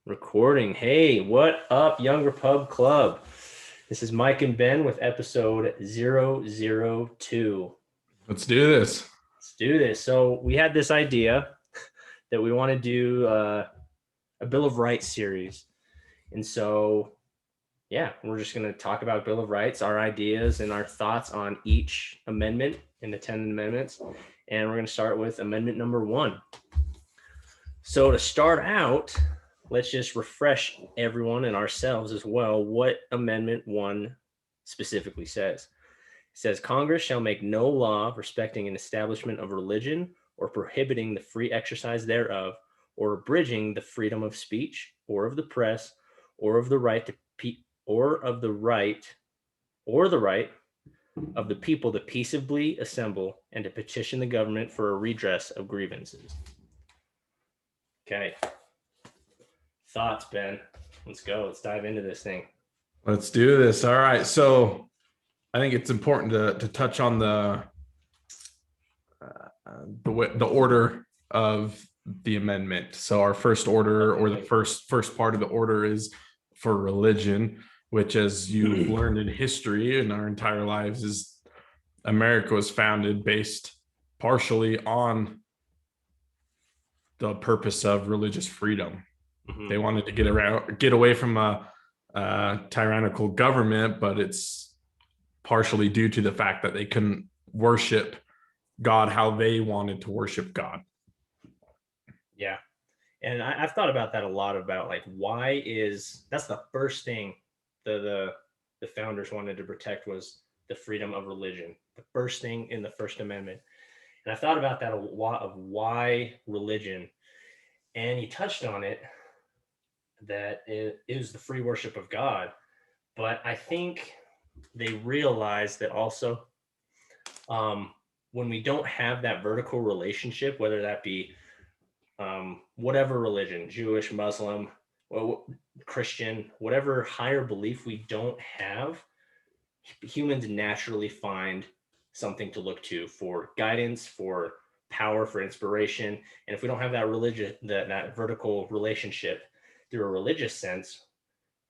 Recording. Hey, what up, YoungRepub Club? This is Mike and Ben with episode 002. Let's do this. Let's do this. So we had this idea that we want to do a Bill of Rights series. And so, we're just going to talk about Bill of Rights, our ideas and our thoughts on each amendment in the 10 amendments. And we're going to start with amendment number 1. So to start out, let's just refresh everyone and ourselves as well what Amendment 1 specifically says. It says, Congress shall make no law respecting an establishment of religion or prohibiting the free exercise thereof or abridging the freedom of speech or of the press or of the right of the people to peaceably assemble and to petition the government for a redress of grievances. Okay. Thoughts, Ben? Let's go. Let's dive into this thing. Let's do this. All right. So I think it's important to touch on the order of the amendment. So our first order, or the first part of the order, is for religion, which, as you've learned in history in our entire lives, is America was founded based partially on the purpose of religious freedom. Mm-hmm. They wanted to get away from a tyrannical government, but it's partially due to the fact that they couldn't worship God how they wanted to worship God. Yeah. And I've thought about that a lot, about like, that's the first thing the founders wanted to protect, was the freedom of religion. The first thing in the First Amendment. And I thought about that a lot, of why religion. And you touched on it, that it is the free worship of God. But I think they realize that also when we don't have that vertical relationship, whether that be whatever religion, Jewish, Muslim, Christian, whatever higher belief we don't have, humans naturally find something to look to for guidance, for power, for inspiration. And if we don't have that that vertical relationship through a religious sense,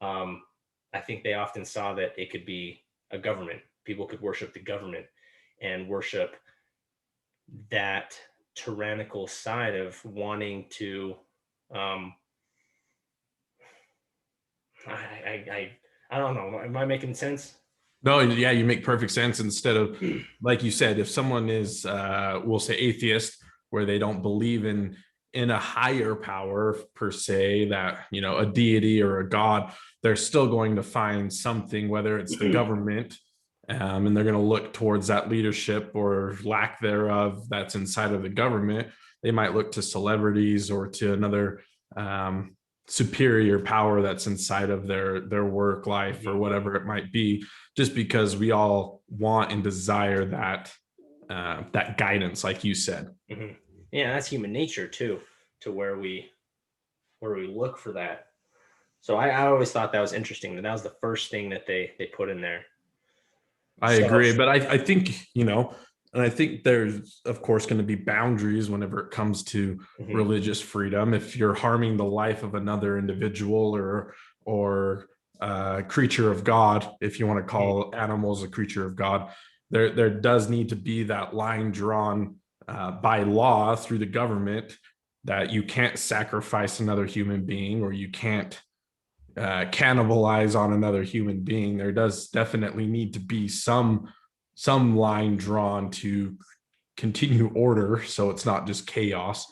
I think they often saw that it could be a government. People could worship the government and worship that tyrannical side of wanting to I don't know. Am I making sense? No, yeah, you make perfect sense. Instead of, like you said, if someone is, we'll say, atheist, where they don't believe in a higher power per se, that, a deity or a god, they're still going to find something, whether it's the government, and they're going to look towards that leadership or lack thereof that's inside of the government. They might look to celebrities or to another superior power that's inside of their work life or whatever it might be, just because we all want and desire that guidance, like you said. Mm-hmm. Yeah, that's human nature too, to where we look for that. So I always thought that was interesting, that was the first thing that they put in there. I agree, but I think, and I think there's, of course, going to be boundaries whenever it comes to religious freedom. If you're harming the life of another individual or creature of God, if you want to call animals a creature of God, there does need to be that line drawn by law through the government, that you can't sacrifice another human being, or you can't cannibalize on another human being. There does definitely need to be some line drawn to continue order, so it's not just chaos.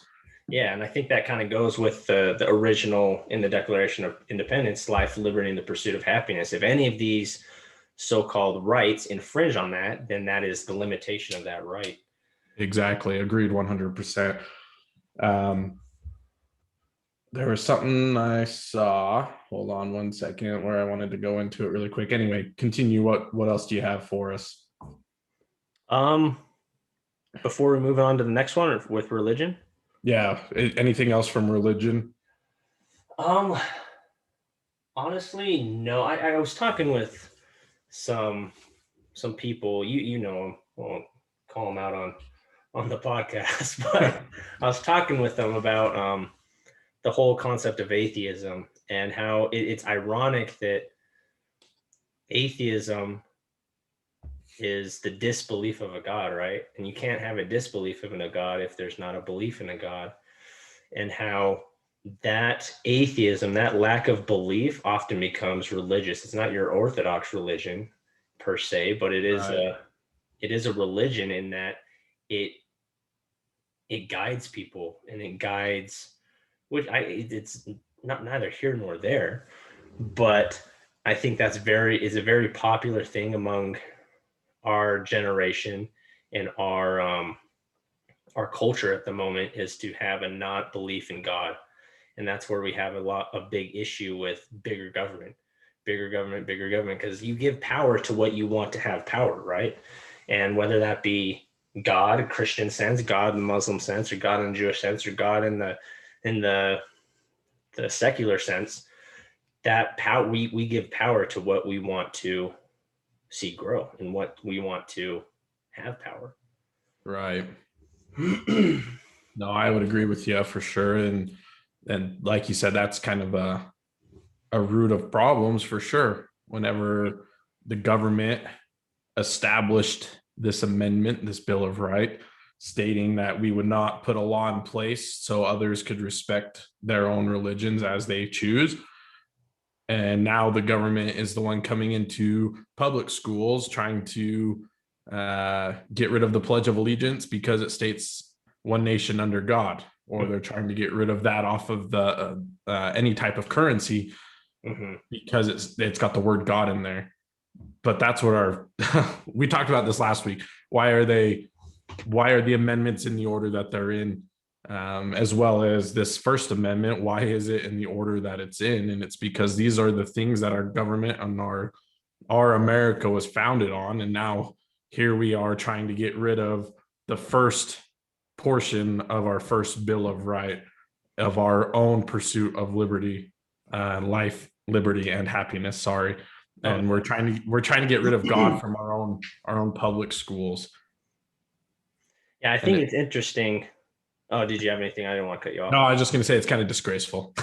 Yeah, and I think that kind of goes with the original in the Declaration of Independence: life, liberty, and the pursuit of happiness. If any of these so-called rights infringe on that, then that is the limitation of that right. Exactly. Agreed 100%. There was something I saw, hold on one second, where I wanted to go into it really quick. Anyway, continue. What else do you have for us? Before we move on to the next one, with religion? Yeah. Anything else from religion? Honestly, no. I was talking with some people, you know them, won't call them out on the podcast, but I was talking with them about the whole concept of atheism, and how it's ironic that atheism is the disbelief of a God, right? And you can't have a disbelief in a God if there's not a belief in a God. And how that atheism, that lack of belief, often becomes religious. It's not your orthodox religion per se, but it is a religion in that it guides people, and it guides, it's not neither here nor there, but I think that's is a very popular thing among our generation, and our culture at the moment, is to have a not belief in God. And that's where we have a big issue with bigger government, because you give power to what you want to have power, right? And whether that be God, Christian sense, God in the Muslim sense, or God in the Jewish sense, or God in the secular sense, that power, we give power to what we want to see grow and what we want to have power. Right. No, I would agree with you for sure. And like you said, that's kind of a root of problems for sure. Whenever the government established this amendment, this Bill of Rights, stating that we would not put a law in place so others could respect their own religions as they choose. And now the government is the one coming into public schools trying to get rid of the Pledge of Allegiance because it states one nation under God, or they're trying to get rid of that off of the any type of currency because it's got the word God in there. But that's what we talked about this last week. Why are the amendments in the order that they're in? As well as this First Amendment, why is it in the order that it's in? And it's because these are the things that our government and our America was founded on. And now here we are trying to get rid of the first portion of our first Bill of Rights, of our own pursuit of liberty, life, liberty, and happiness. Sorry. And we're trying to get rid of God from our own public schools. Yeah, I think it's interesting. Oh, did you have anything? I didn't want to cut you off. No, I was just going to say it's kind of disgraceful.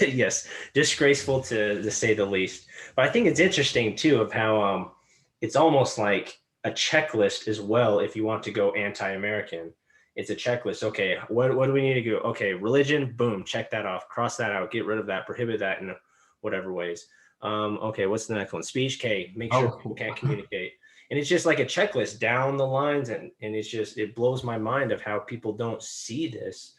Yes, disgraceful to say the least. But I think it's interesting too of how it's almost like a checklist as well. If you want to go anti-American, it's a checklist. Okay, what do we need to go? Okay, religion, boom, check that off, cross that out, get rid of that, prohibit that in whatever ways. Okay, what's the next one? Speech, okay, make sure people can't communicate. And it's just like a checklist down the lines, and it blows my mind of how people don't see this.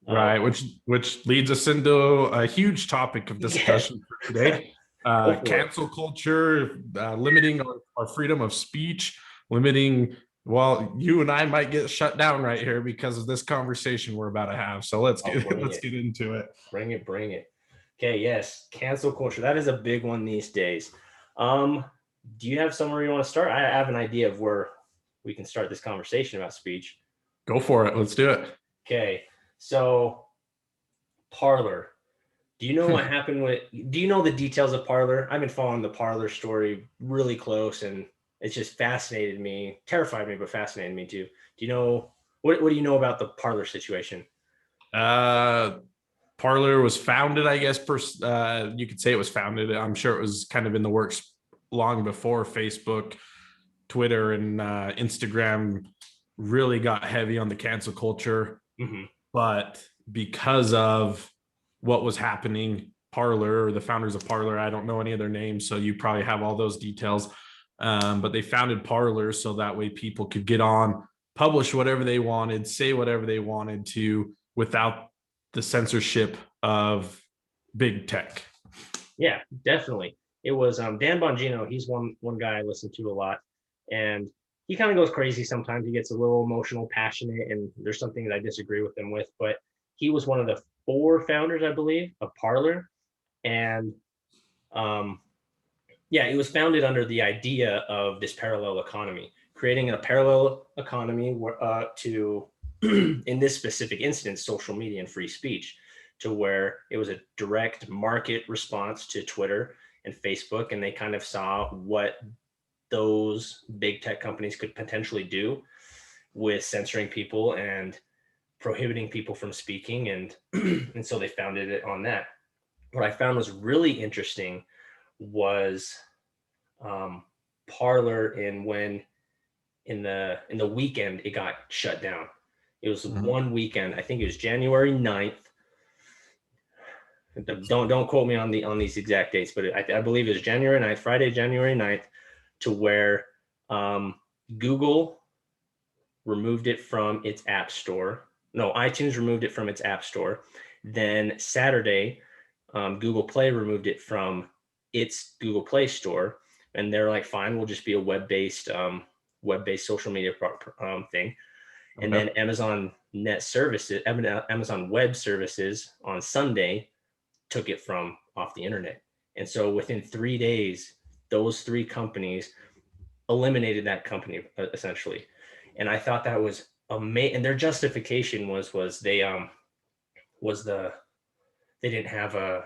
Right, which leads us into a huge topic of discussion for today. Cancel culture, limiting our freedom of speech, limiting, well, you and I might get shut down right here because of this conversation we're about to have. So let's get into it. Bring it. Okay, yes, cancel culture. That is a big one these days. Do you have somewhere you want to start? I have an idea of where we can start this conversation about speech. Go for it. Let's do it. Okay, so Parler. Do you know what happened do you know the details of Parler? I've been following the Parler story really close, and it's just fascinated me, terrified me, but fascinated me too. Do you know, what do you know about the Parler situation? Parler was founded, I guess, you could say it was founded. I'm sure it was kind of in the works long before Facebook, Twitter, and Instagram really got heavy on the cancel culture. But because of what was happening, Parler, or the founders of Parler, I don't know any of their names, so you probably have all those details. But they founded Parler so that way people could get on, publish whatever they wanted, say whatever they wanted to, without the censorship of big tech. Yeah, definitely. It was Dan Bongino. He's one guy I listen to a lot, and he kind of goes crazy sometimes. He gets a little emotional, passionate, and there's something that I disagree with him with. But he was one of the 4 founders, I believe, of Parler, and yeah, it was founded under the idea of this parallel economy, creating a parallel economy to, in this specific instance, social media and free speech, to where it was a direct market response to Twitter and Facebook, and they kind of saw what those big tech companies could potentially do with censoring people and prohibiting people from speaking, and and so they founded it on that. What I found was really interesting was Parler, and when in the weekend it got shut down. It was one weekend, I think it was January 9th. Don't quote me on these exact dates, but I believe it was January 9th, Friday, January 9th, to where Google removed it from its app store. No, iTunes removed it from its app store. Then Saturday, Google Play removed it from its Google Play store, and they're like, fine, we'll just be a web-based social media thing. And then Amazon Web Services on Sunday took it from off the internet. And so within 3 days, those three companies eliminated that company essentially. And I thought that was amazing. And their justification was they didn't have a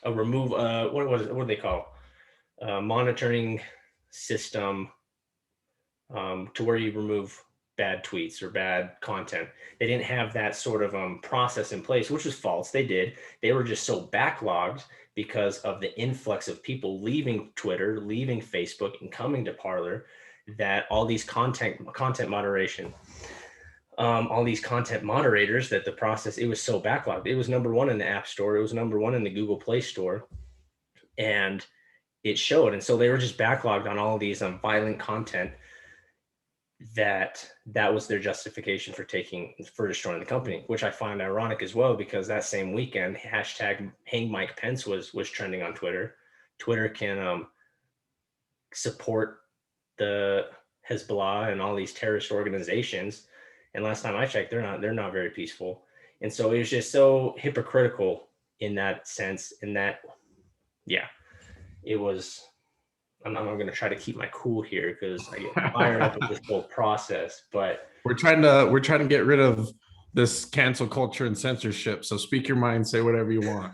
remove what do they call monitoring system to where you remove bad tweets or bad content. They didn't have that sort of process in place, which was false. They were just so backlogged because of the influx of people leaving Twitter, leaving Facebook, and coming to Parler, that all these content moderation, all these content moderators, that the process, it was so backlogged. It was number one in the App Store. It was number one in the Google Play Store. And it showed. And so they were just backlogged on all of these violent content. That was their justification for destroying the company, which I find ironic as well, because that same weekend, hashtag Hang Mike Pence was trending on Twitter. Twitter can support the Hezbollah and all these terrorist organizations, and last time I checked, they're not very peaceful. And so it was just so hypocritical in that sense. In that, yeah, it was. I'm going to try to keep my cool here because I get fired up with this whole process. But we're trying to get rid of this cancel culture and censorship. So speak your mind, say whatever you want.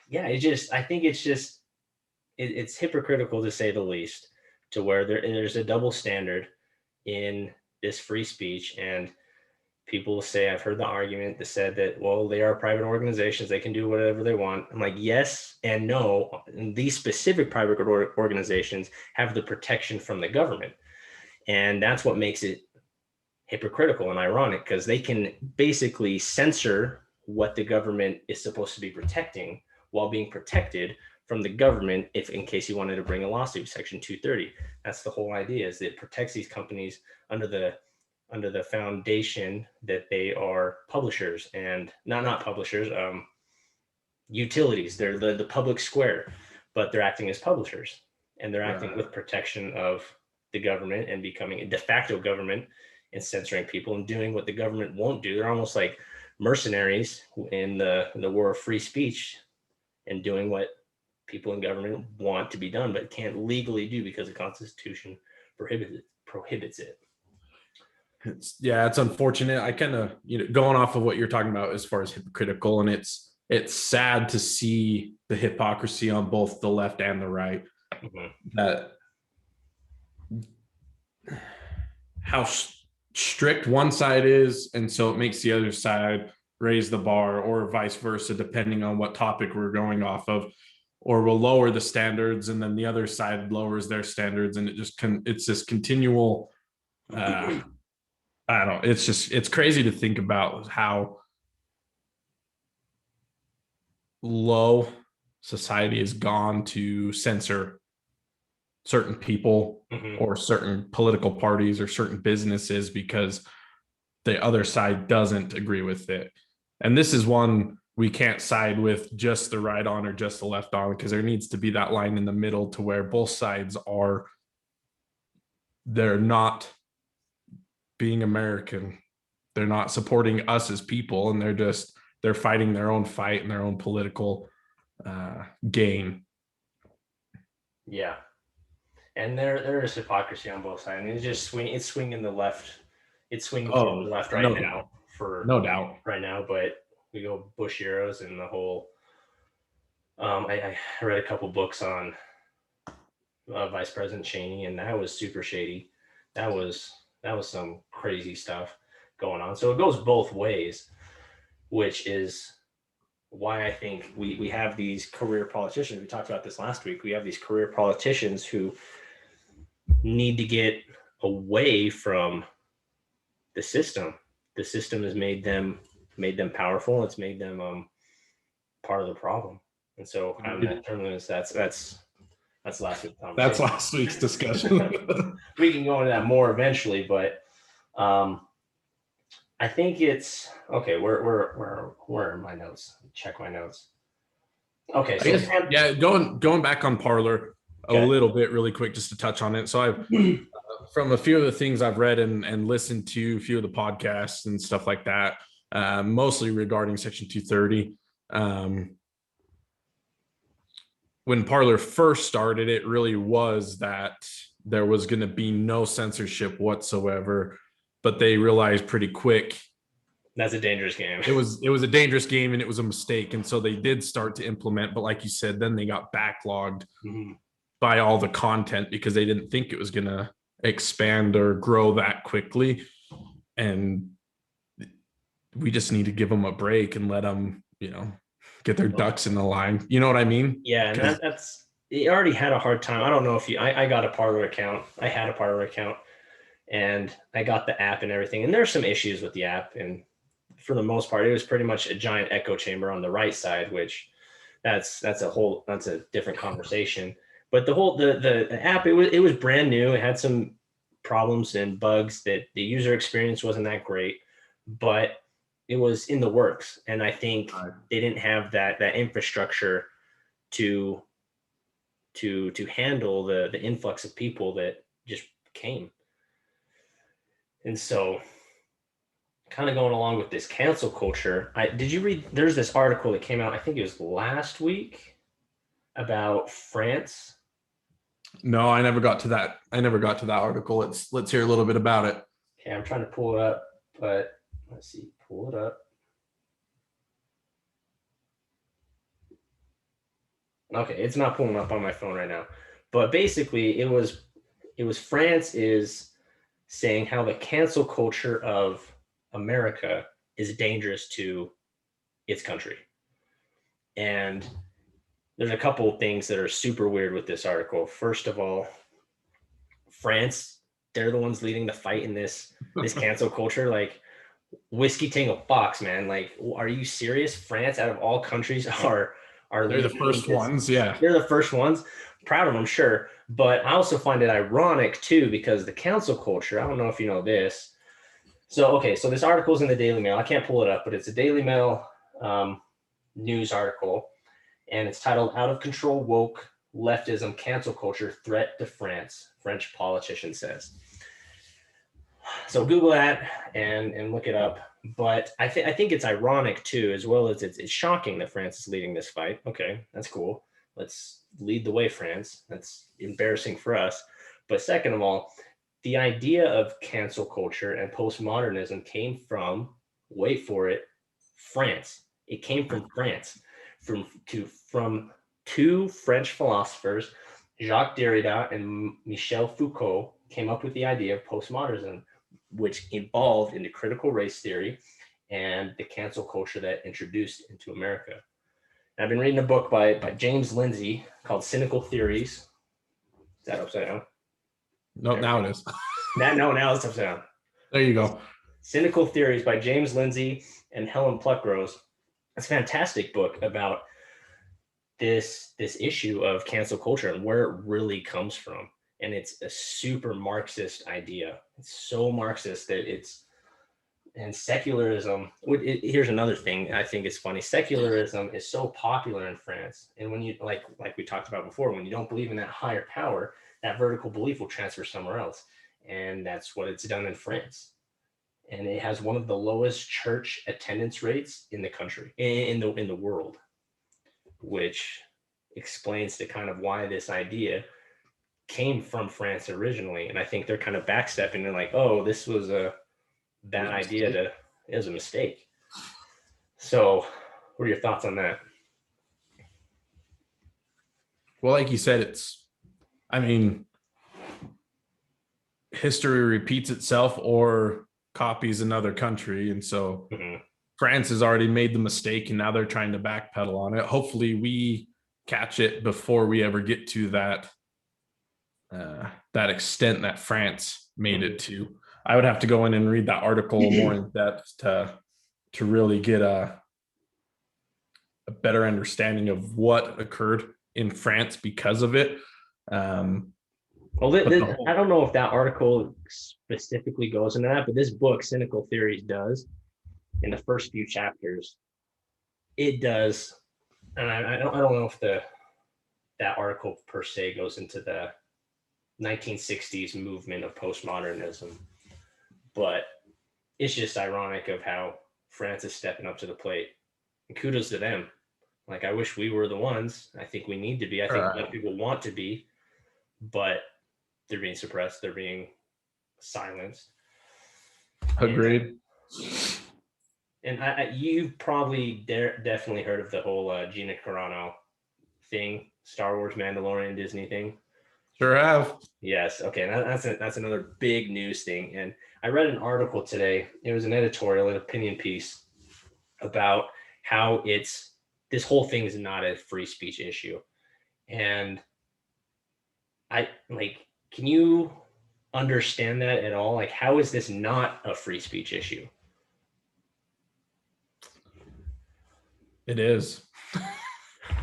Yeah, I think it's hypocritical, to say the least, to where there's a double standard in this free speech. And people will say, I've heard the argument that said that, well, they are private organizations, they can do whatever they want. I'm like, yes and no. And these specific private organizations have the protection from the government. And that's what makes it hypocritical and ironic, because they can basically censor what the government is supposed to be protecting while being protected from the government, if in case you wanted to bring a lawsuit, Section 230. That's the whole idea, is that it protects these companies under the foundation that they are publishers, and not publishers, utilities. They're the public square, but they're acting as publishers, and they're acting with protection of the government and becoming a de facto government and censoring people and doing what the government won't do. They're almost like mercenaries in the war of free speech, and doing what people in government want to be done, but can't legally do because the Constitution prohibits it. It's unfortunate. I kind of, going off of what you're talking about as far as hypocritical, and it's sad to see the hypocrisy on both the left and the right. That how strict one side is, and so it makes the other side raise the bar, or vice versa, depending on what topic we're going off of, or we'll lower the standards, and then the other side lowers their standards, and it's this continual. I don't know. It's crazy to think about how low society has gone to censor certain people or certain political parties or certain businesses because the other side doesn't agree with it. And this is one we can't side with just the right on or just the left on, because there needs to be that line in the middle to where both sides they're not being American. They're not supporting us as people, and they're fighting their own fight and their own political gain. Yeah, and there is hypocrisy on both sides. I mean, it's swinging the left. It's swinging to the left right now, for no doubt right now. But we go Bush eras and the whole. I read a couple books on Vice President Cheney, and that was super shady. That was some crazy stuff going on. So it goes both ways, which is why I think we have these career politicians. We talked about this last week. We have these career politicians who need to get away from the system. The system has made them powerful. It's made them part of the problem. And so I'm that journalist. That's last week's conversation. That's last week's discussion. We can go into that more eventually, but I think it's okay. Where are my notes? Check my notes. Okay, so yeah, going back on Parler a little bit really quick, just to touch on it. So I've from a few of the things I've read and listened to, a few of the podcasts and stuff like that, mostly regarding Section 230. When Parler first started, it really was that there was going to be no censorship whatsoever, but they realized pretty quick that's a dangerous game. It was a dangerous game, and it was a mistake. And so they did start to implement, but like you said, then they got backlogged by all the content because they didn't think it was going to expand or grow that quickly. And we just need to give them a break and let them, get their ducks in the line. You know what I mean? Yeah, and that's it. Already had a hard time. I don't know if I got a Parler account. I had a Parler account, and I got the app and everything. And there's some issues with the app, and for the most part, it was pretty much a giant echo chamber on the right side, which that's a different conversation. But the app, it was brand new. It had some problems and bugs that the user experience wasn't that great, but it was in the works. And I think they didn't have that infrastructure to handle the influx of people that just came. And so kind of going along with this cancel culture, did you read, there's this article that came out, I think it was last week, about France. No, I never got to that. Article. Let's hear a little bit about it. Okay, I'm trying to pull it up, but let's see, pull it up. Okay, it's not pulling up on my phone right now. But basically it was France is saying how the cancel culture of America is dangerous to its country. And there's a couple of things that are super weird with this article. First of all, France, they're the ones leading the fight in this cancel culture. Like, Whiskey Tango Fox, man. Like, are you serious? France, out of all countries, are they're the first ones. Yeah, they're the first ones. Proud of them, sure. But I also find it ironic too, because the cancel culture, I don't know if you know this. So this article is in the Daily Mail. I can't pull it up, but it's a Daily Mail news article, and it's titled "Out of Control Woke Leftism Cancel Culture Threat to France," French politician says. So Google that and look it up. But I think it's ironic too, as well as it's shocking that France is leading this fight. Okay, that's cool. Let's lead the way, France. That's embarrassing for us. But second of all, the idea of cancel culture and postmodernism came from, wait for it, France. It came from France, from two French philosophers, Jacques Derrida and Michel Foucault, came up with the idea of postmodernism, which evolved into critical race theory and the cancel culture that introduced into America. And I've been reading a book by James Lindsay called Cynical Theories. Is that upside down? No, now it is. Now it's upside down. There you go. Cynical Theories by James Lindsay and Helen Pluckrose. It's a fantastic book about this issue of cancel culture and where it really comes from. And it's a super Marxist idea. It's so Marxist that and secularism. Here's another thing I think is funny. Secularism is so popular in France. And when you, like we talked about before, when you don't believe in that higher power, that vertical belief will transfer somewhere else. And that's what it's done in France. And it has one of the lowest church attendance rates in the country, in the world, which explains the kind of why this idea came from France originally. And I think they're kind of backstepping and like, oh, this was a bad idea it was a mistake. So what are your thoughts on that? Well, like you said, history repeats itself or copies another country. And so Mhm. France has already made the mistake and now they're trying to backpedal on it. Hopefully we catch it before we ever get to that extent that France made it to. I would have to go in and read that article more in depth to really get a better understanding of what occurred in France because of it. Well, But I don't know if that article specifically goes into that, but this book, Cynical Theories, does. In the first few chapters, it does. And I don't know if that article per se goes into the 1960s movement of postmodernism, but it's just ironic of how France is stepping up to the plate. And kudos to them. Like, I wish we were the ones. I think we need to be. I think a lot of people want to be, but they're being suppressed. They're being silenced. agreed. And you've probably definitely heard of the whole Gina Carano thing, Star Wars, Mandalorian, Disney thing. Sure have. Yes. Okay. That's another big news thing. And I read an article today. It was an editorial, an opinion piece about how this whole thing is not a free speech issue. And can you understand that at all? Like, how is this not a free speech issue? It is.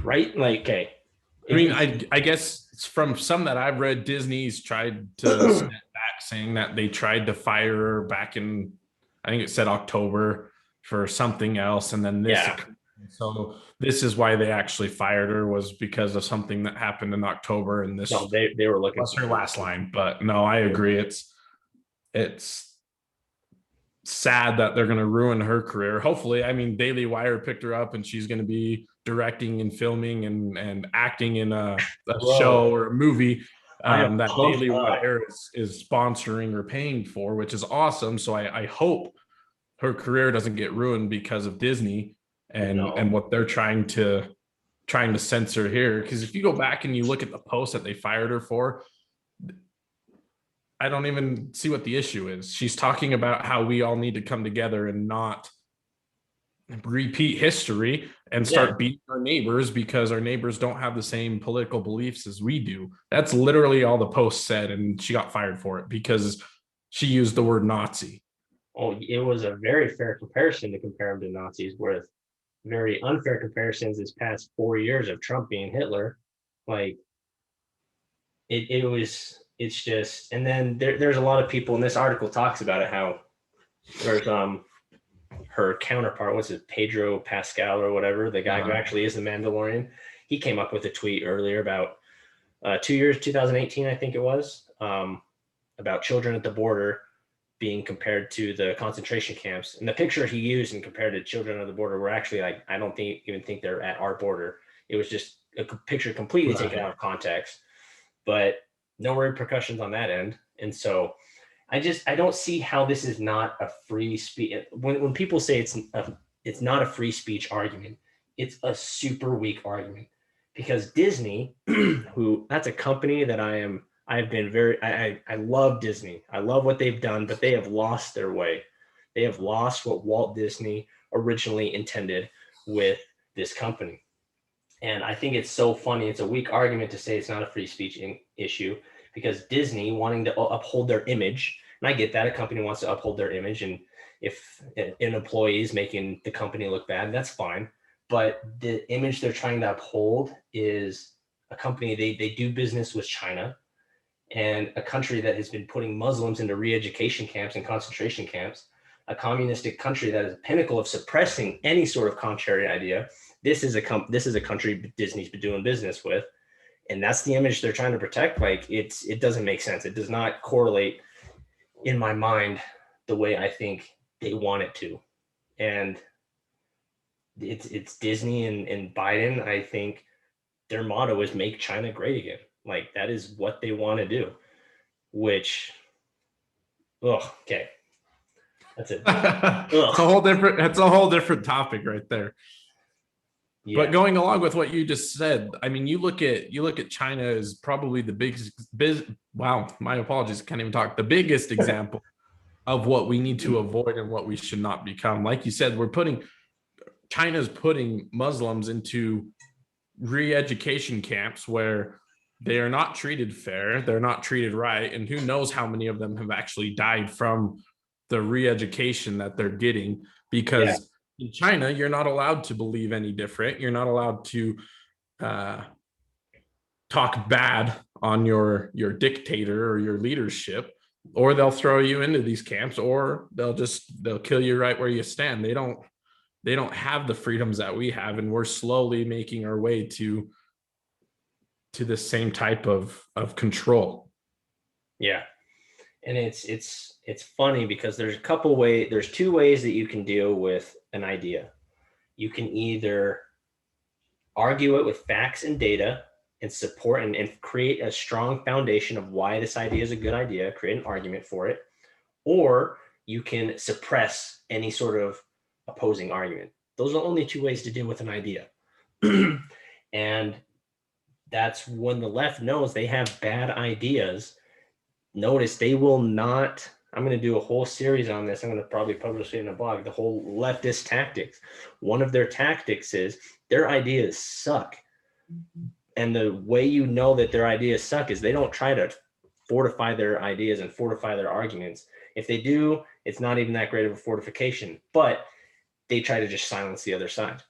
Right? Like, okay. I mean, I guess from some that I've read, Disney's tried to step back, saying that they tried to fire her back in, I think it said October for something else, and then this. Yeah. So this is why they actually fired her, was because of something that happened in October, and this No, they were looking was her last line. But no, I agree. It's sad that they're going to ruin her career. Hopefully, I mean, Daily Wire picked her up and she's going to be directing and filming and acting in a show or a movie that Daily Wire is sponsoring or paying for, which is awesome. So I hope her career doesn't get ruined because of Disney and what they're trying to censor here. Because if you go back and you look at the post that they fired her for, I don't even see what the issue is. She's talking about how we all need to come together and not repeat history and start beating our neighbors because our neighbors don't have the same political beliefs as we do. That's literally all the post said, and she got fired for it because she used the word Nazi. Oh, it was a very fair comparison to compare them to Nazis, with very unfair comparisons this past 4 years of Trump being Hitler. Like, it's just, and then there's a lot of people, and this article talks about it, how there's her counterpart, what's it, Pedro Pascal or whatever, the guy who actually is the Mandalorian. He came up with a tweet earlier about 2 years, 2018, I think it was, about children at the border being compared to the concentration camps. And the picture he used and compared to children at the border were actually, like, I don't even think they're at our border. It was just a picture completely taken out of context, but no repercussions on that end. And so I don't see how this is not a free speech. When people say it's not a free speech argument, it's a super weak argument, because Disney, who, that's a company that I love Disney. I love what they've done, but they have lost their way. They have lost what Walt Disney originally intended with this company. And I think it's so funny. It's a weak argument to say it's not a free speech issue, because Disney, wanting to uphold their image, and I get that a company wants to uphold their image, and if an employee is making the company look bad, that's fine. But the image they're trying to uphold is a company, they do business with China, and a country that has been putting Muslims into re-education camps and concentration camps, a communistic country that is a pinnacle of suppressing any sort of contrary idea. This is a country Disney's been doing business with, and that's the image they're trying to protect. Like, it doesn't make sense. It does not correlate in my mind the way I think they want it to. And it's Disney and Biden. I think their motto is "Make China Great Again." Like, that is what they want to do. Which, okay, that's it. It's a whole different topic right there. But Yeah. going along with what you just said, I mean, you look at China as probably the wow, my apologies, can't even talk. The biggest example of what we need to avoid and what we should not become. Like you said, China's putting Muslims into re-education camps where they are not treated fair, they're not treated right, and who knows how many of them have actually died from the re-education that they're getting, Yeah. because in China you're not allowed to believe any different, you're not allowed to uh, talk bad on your dictator or your leadership, or they'll throw you into these camps, or they'll kill you right where you stand. They don't have the freedoms that we have, and we're slowly making our way to the same type of control. Yeah. And it's funny because there's two ways that you can deal with an idea. You can either argue it with facts and data and support and create a strong foundation of why this idea is a good idea, create an argument for it, or you can suppress any sort of opposing argument. Those are the only two ways to deal with an idea. And that's when the left knows they have bad ideas. Notice they will not. I'm going to do a whole series on this. I'm going to probably publish it in a blog, the whole leftist tactics. One of their tactics is their ideas suck. And the way you know that their ideas suck is they don't try to fortify their ideas and fortify their arguments. If they do, it's not even that great of a fortification, but they try to just silence the other side.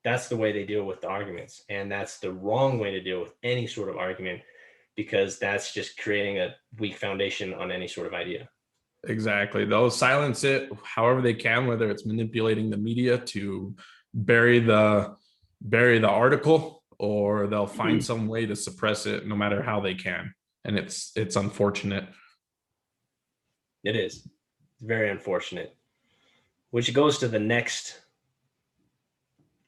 That's the way they deal with the arguments. And that's the wrong way to deal with any sort of argument, because that's just creating a weak foundation on any sort of idea. Exactly. They'll silence it however they can, whether it's manipulating the media to bury the article, or they'll find some way to suppress it no matter how they can. And it's unfortunate. It is. It's very unfortunate. Which goes to the next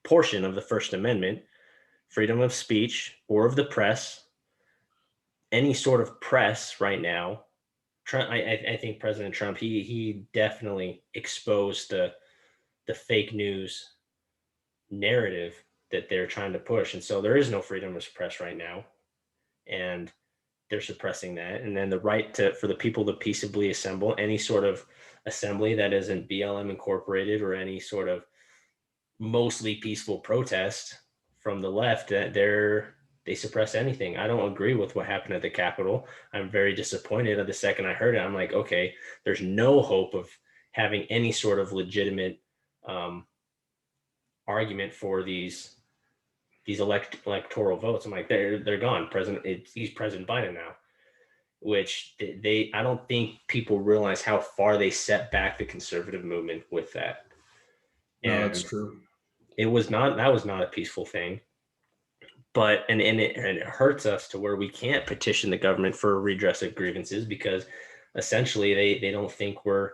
portion of the First Amendment: freedom of speech or of the press. Any sort of press right now, Trump, I think President Trump, he definitely exposed the fake news narrative that they're trying to push. And so there is no freedom of press right now. And they're suppressing that. And then the right for the people to peaceably assemble, any sort of assembly that isn't BLM incorporated or any sort of mostly peaceful protest from the left, that they suppress anything. I don't agree with what happened at the Capitol. I'm very disappointed. At the second I heard it, I'm like, okay, there's no hope of having any sort of legitimate argument for these electoral votes. I'm like, they're gone. He's President Biden now, which I don't think people realize how far they set back the conservative movement with that. No, And that's true. that was not a peaceful thing. But it hurts us to where we can't petition the government for a redress of grievances, because essentially they don't think we're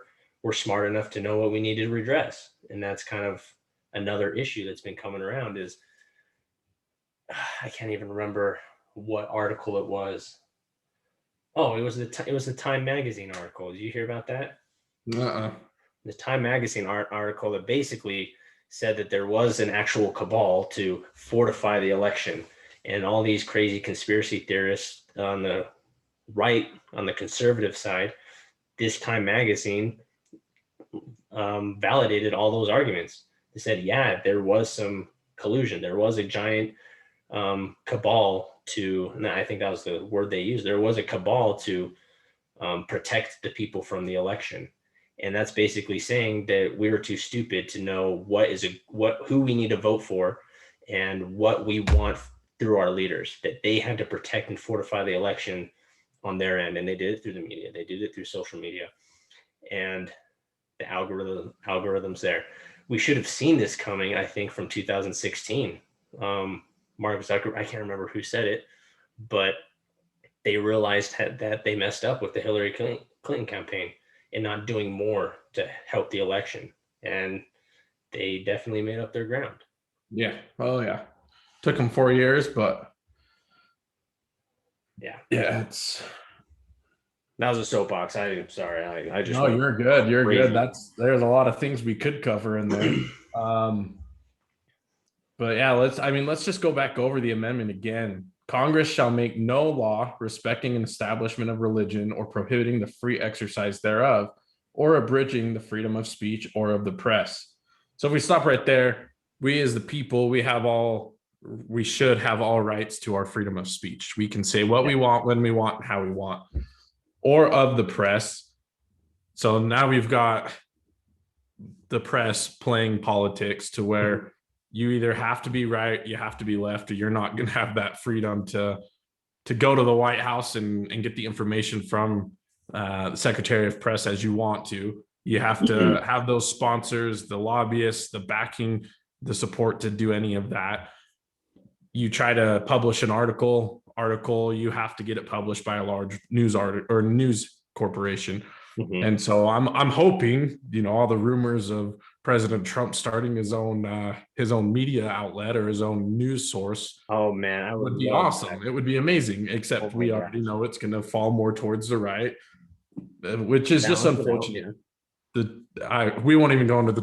smart enough to know what we need to redress. And that's kind of another issue that's been coming around. Is I can't even remember what article it was. Oh, it was the Time Magazine article. Did you hear about that? Uh-uh. The Time Magazine article that basically said that there was an actual cabal to fortify the election, and all these crazy conspiracy theorists on the right, on the conservative side, this Time Magazine validated all those arguments. They said, yeah, there was some collusion. There was a giant cabal to, and I think that was the word they used. There was a cabal to protect the people from the election. And that's basically saying that we were too stupid to know who we need to vote for and what we want through our leaders, that they had to protect and fortify the election on their end. And they did it through the media. They did it through social media and the algorithms there. We should have seen this coming, I think, from 2016. Mark Zuckerberg, I can't remember who said it, but they realized that they messed up with the Hillary Clinton campaign and not doing more to help the election. And they definitely made up their ground. Yeah. Oh yeah. Took them 4 years, but yeah, that was a soapbox. I'm sorry. I just no, you're good. You're crazy. good. There's a lot of things we could cover in there. But yeah, let's just go back over the amendment again. Congress shall make no law respecting an establishment of religion or prohibiting the free exercise thereof, or abridging the freedom of speech or of the press. So if we stop right there, we as the people, we should have all rights to our freedom of speech. We can say what we want, when we want, how we want, or of the press. So now we've got the press playing politics to where you either have to be right, you have to be left, or you're not going to have that freedom to go to the White House and get the information from the Secretary of Press as you want to. You have to have those sponsors, the lobbyists, the backing, the support to do any of that. You try to publish an article, you have to get it published by a large news corporation. And so I'm hoping, all the rumors of President Trump starting his own media outlet or his own news source. Oh man, I would be awesome. That. It would be amazing, except we already know it's going to fall more towards the right, which is just unfortunate. We won't even go into the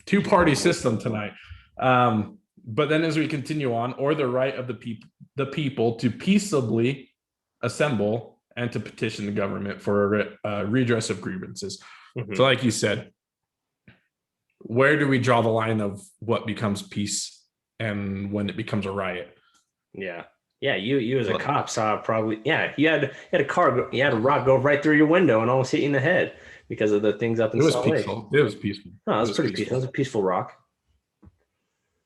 two-party system tonight. But then as we continue on, or the right of the people to peaceably assemble and to petition the government for a redress of grievances. So like you said, where do we draw the line of what becomes peace and when it becomes a riot? Yeah. You as a cop saw probably, you had a rock go right through your window and almost hit you in the head because of the things up in Salt Lake. It was peaceful. No, it was pretty peaceful. It was a peaceful rock.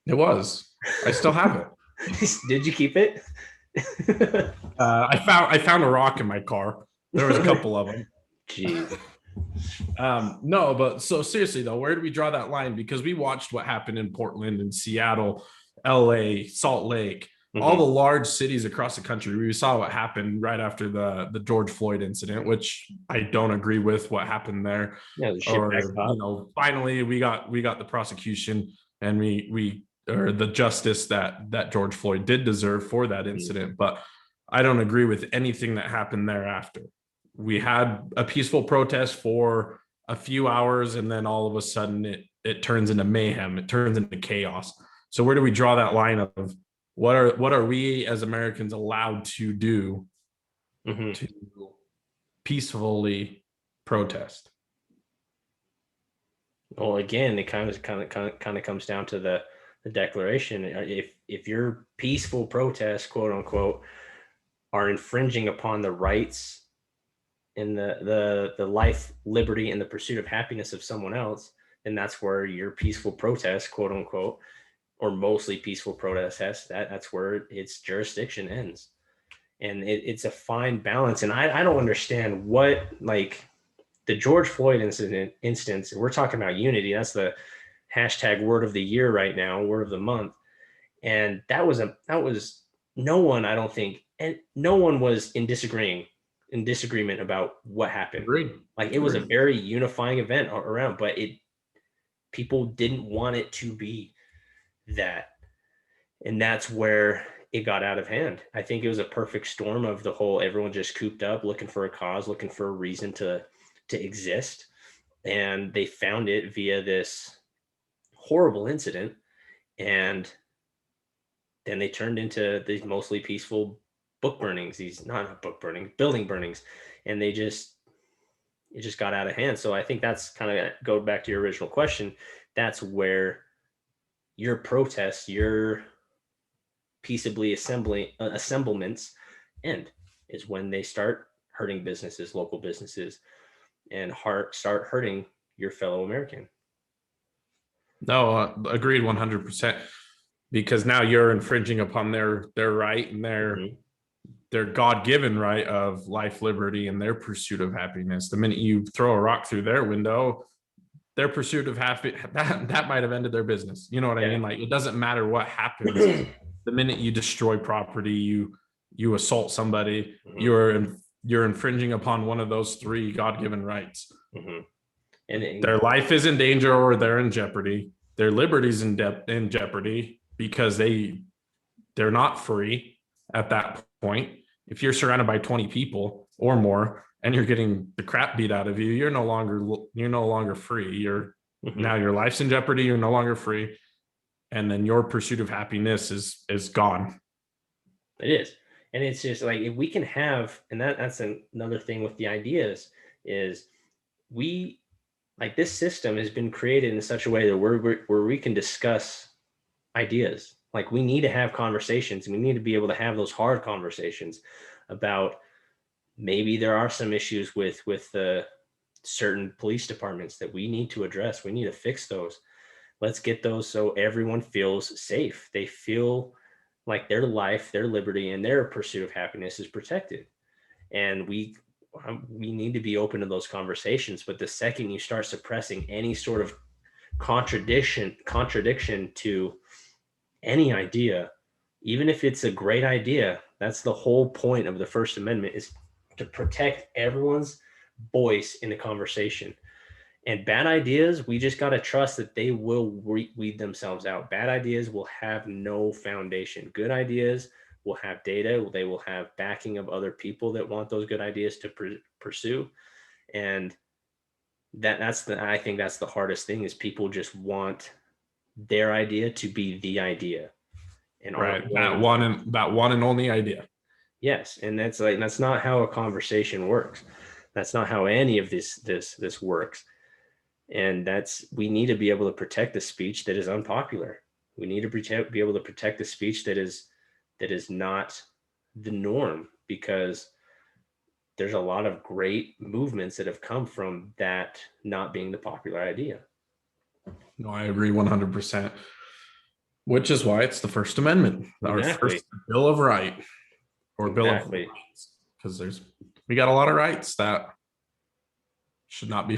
It was. I still have it. Did you keep it? I found a rock in my car. There was a couple of them. Jeez. No, but so seriously though, where do we draw that line? Because we watched what happened in Portland and Seattle, LA, Salt Lake, all the large cities across the country. We saw what happened right after the George Floyd incident, which I don't agree with what happened there. Yeah, finally we got the prosecution and or the justice that George Floyd did deserve for that incident. But I don't agree with anything that happened thereafter. We had a peaceful protest for a few hours, and then all of a sudden it turns into mayhem. It turns into chaos. So where do we draw that line of what are we as Americans allowed to do to peacefully protest? Well, again, it kind of comes down to the Declaration. If your peaceful protests, quote unquote, are infringing upon the rights and the life, liberty, and the pursuit of happiness of someone else, then that's where your peaceful protest, quote unquote, or mostly peaceful protest, that's where its jurisdiction ends. And it's a fine balance. And I don't understand what, like, the George Floyd instance, we're talking about unity. That's the hashtag word of the year right now, word of the month. And that was no one, I don't think, and no one was in disagreement about what happened. Agreed. Like, it was a very unifying event around, but people didn't want it to be that. And that's where it got out of hand. I think it was a perfect storm of the whole, everyone just cooped up, looking for a cause, looking for a reason to exist. And they found it via this horrible incident, and then they turned into these mostly peaceful building burnings, and it just got out of hand. So I think that's kind of go back to your original question. That's where your protests, your peaceably assemblements end, is when they start hurting businesses, local businesses, and start hurting your fellow American. No, agreed 100%, because now you're infringing upon their right and their God-given right of life, liberty, and their pursuit of happiness. The minute you throw a rock through their window, their pursuit of happiness, that might have ended their business. You know what I mean? Like, it doesn't matter what happens. The minute you destroy property, you assault somebody, you're infringing upon one of those three God-given rights. And their life is in danger, or they're in jeopardy. Their liberty's in jeopardy because they're not free at that point. If you're surrounded by 20 people or more and you're getting the crap beat out of you, you're no longer free. Now your life's in jeopardy. You're no longer free. and then your pursuit of happiness is gone. It is. And it's just like, if we can have, and that's another thing with the ideas is we, like, this system has been created in such a way that where we can discuss ideas. Like, we need to have conversations, and we need to be able to have those hard conversations about, maybe there are some issues with the certain police departments that we need to address. We need to fix those. Let's get those so everyone feels safe. They feel like their life, their liberty, and their pursuit of happiness is protected. And we need to be open to those conversations. But the second you start suppressing any sort of contradiction to any idea, even if it's a great idea, that's the whole point of the First Amendment, is to protect everyone's voice in the conversation. And bad ideas, we just got to trust that they will weed themselves out. Bad ideas will have no foundation. Good ideas will have data. They will have backing of other people that want those good ideas to pursue. And I think that's the hardest thing, is people just want their idea to be the idea. And right, that one and only idea. Yes, and that's not how a conversation works. That's not how any of this works. And we need to be able to protect the speech that is unpopular. We need to be able to protect the speech that is not the norm, because there's a lot of great movements that have come from that not being the popular idea. No, I agree 100%. Which is why it's the First Amendment, our first Bill of Rights, or Bill of Rights, because we got a lot of rights that should not be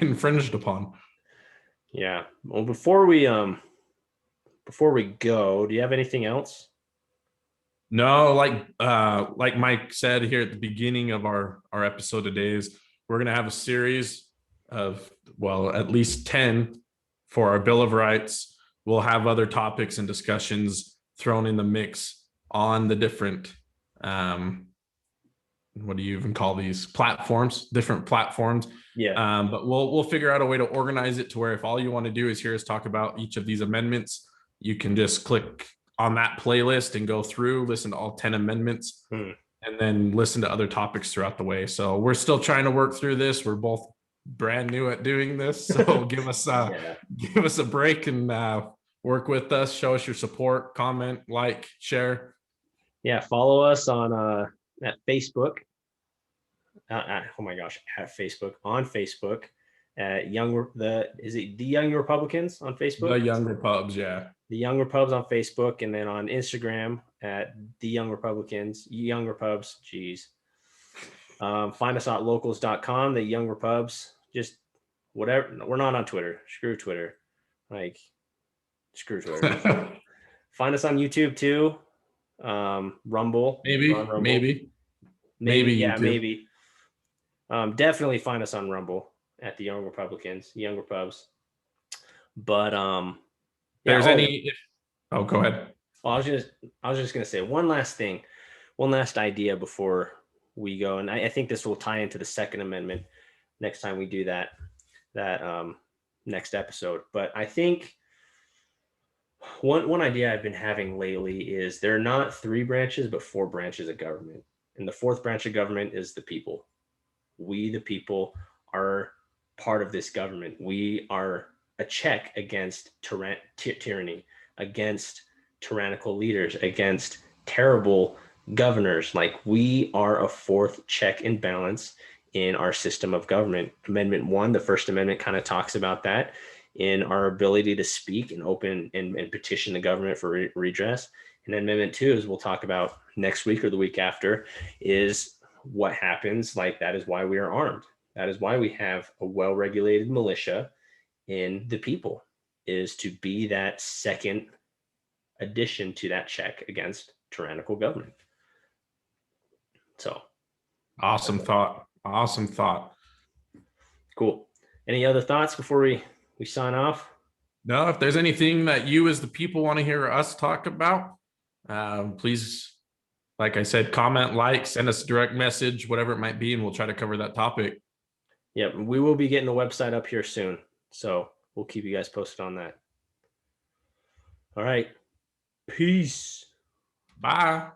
infringed upon. Yeah. Well, before we go, do you have anything else? No, like Mike said here at the beginning of our episode today, is we're going to have a series of, well, at least 10 for our Bill of Rights. We'll have other topics and discussions thrown in the mix on the different, what do you even call these platforms? Different platforms. Yeah. But we'll figure out a way to organize it to where, if all you want to do is hear us talk about each of these amendments, you can just click on that playlist and go through, listen to all 10 amendments, and then listen to other topics throughout the way. So we're still trying to work through this. We're both brand new at doing this, so give us a break and work with us. Show us your support, comment, like, share. Yeah, follow us on at Facebook. Oh my gosh, at Facebook, on Facebook, is it the Young Republicans on Facebook? The YoungRepubs, yeah. The YoungRepubs on Facebook, and then on Instagram at the Young Republicans, YoungRepubs. Geez. Find us at locals.com, the YoungRepubs. Just whatever. We're not on Twitter. Screw Twitter. Screw Twitter. Find us on YouTube too. Rumble. Maybe. Yeah, maybe. Definitely find us on Rumble at the Young Republicans, YoungRepubs. But go ahead. I was just gonna say one last idea before we go, and I think this will tie into the Second Amendment next time we do that next episode. But I think one idea I've been having lately is there are not 3 branches, but 4 branches of government, and the 4th branch of government is the people. We, the people, are part of this government. We are a check against tyranny, against tyrannical leaders, against terrible governors. Like, we are a 4th check and balance in our system of government. Amendment 1, the First Amendment, kind of talks about that, in our ability to speak and open and petition the government for redress. And then Amendment 2, as we'll talk about next week or the week after, is what happens. Like, that is why we are armed. That is why we have a well-regulated militia in the people, is to be that second addition to that check against tyrannical government. So awesome thought. Cool. Any other thoughts before we sign off? No, if there's anything that you as the people want to hear us talk about, please, like I said, comment, like, send us a direct message, whatever it might be, and we'll try to cover that topic. Yep, we will be getting the website up here soon, so we'll keep you guys posted on that. All right. Peace. Bye.